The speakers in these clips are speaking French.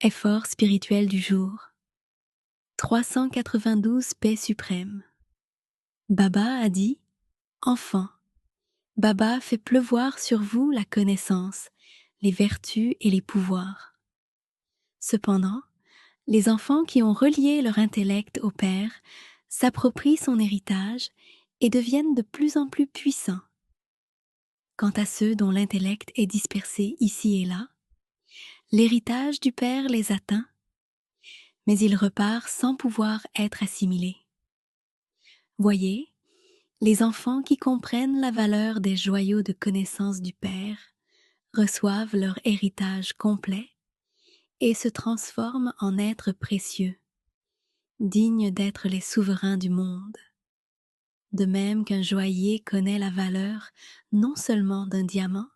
Effort spirituel du jour. 392 paix suprême. Baba a dit: Enfants, Baba fait pleuvoir sur vous la connaissance, les vertus et les pouvoirs. Cependant, les enfants qui ont relié leur intellect au Père s'approprient son héritage et deviennent de plus en plus puissants. Quant à ceux dont l'intellect est dispersé ici et là, l'héritage du Père les atteint, mais il repart sans pouvoir être assimilé. Voyez, les enfants qui comprennent la valeur des joyaux de connaissance du Père reçoivent leur héritage complet et se transforment en êtres précieux, dignes d'être les souverains du monde. De même qu'un joaillier connaît la valeur non seulement d'un diamant,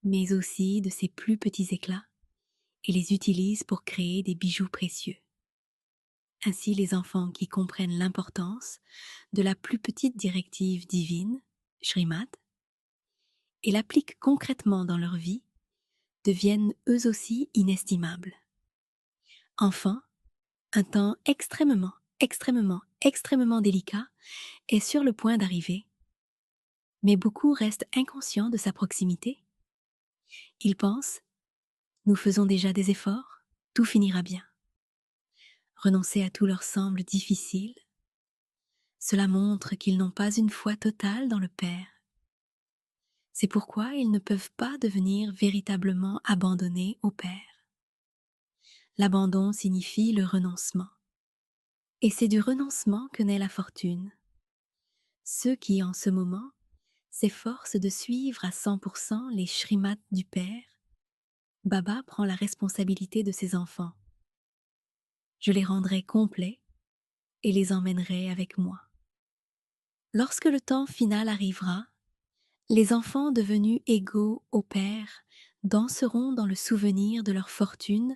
mais aussi de ses plus petits éclats, et les utilise pour créer des bijoux précieux. Ainsi, les enfants qui comprennent l'importance de la plus petite directive divine, Shrimad, et l'appliquent concrètement dans leur vie, deviennent eux aussi inestimables. Enfin, un temps extrêmement délicat est sur le point d'arriver, mais beaucoup restent inconscients de sa proximité. Ils pensent: nous faisons déjà des efforts, tout finira bien. Renoncer à tout leur semble difficile. Cela montre qu'ils n'ont pas une foi totale dans le Père. C'est pourquoi ils ne peuvent pas devenir véritablement abandonnés au Père. L'abandon signifie le renoncement. Et c'est du renoncement que naît la fortune. Ceux qui, en ce moment, s'efforcent de suivre à 100% les shrimats du Père, Baba prend la responsabilité de ses enfants. Je les rendrai complets et les emmènerai avec moi. Lorsque le temps final arrivera, les enfants devenus égaux au Père danseront dans le souvenir de leur fortune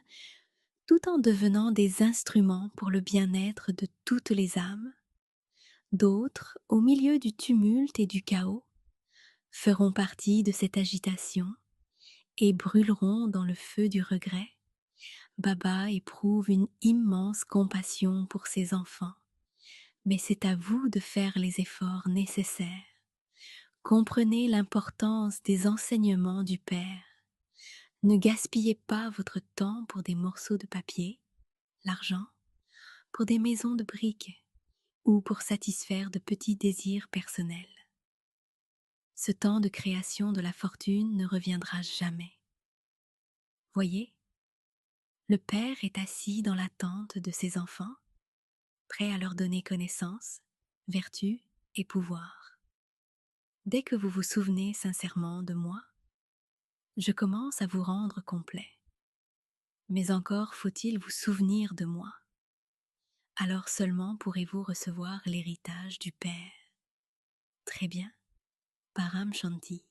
tout en devenant des instruments pour le bien-être de toutes les âmes. D'autres, au milieu du tumulte et du chaos, feront partie de cette agitation et brûleront dans le feu du regret. Baba éprouve une immense compassion pour ses enfants, mais c'est à vous de faire les efforts nécessaires. Comprenez l'importance des enseignements du Père. Ne gaspillez pas votre temps pour des morceaux de papier, l'argent, pour des maisons de briques ou pour satisfaire de petits désirs personnels. Ce temps de création de la fortune ne reviendra jamais. Voyez, le Père est assis dans l'attente de ses enfants, prêt à leur donner connaissance, vertu et pouvoir. Dès que vous vous souvenez sincèrement de moi, je commence à vous rendre complet. Mais encore faut-il vous souvenir de moi. Alors seulement pourrez-vous recevoir l'héritage du Père. Très bien, Param Shanti.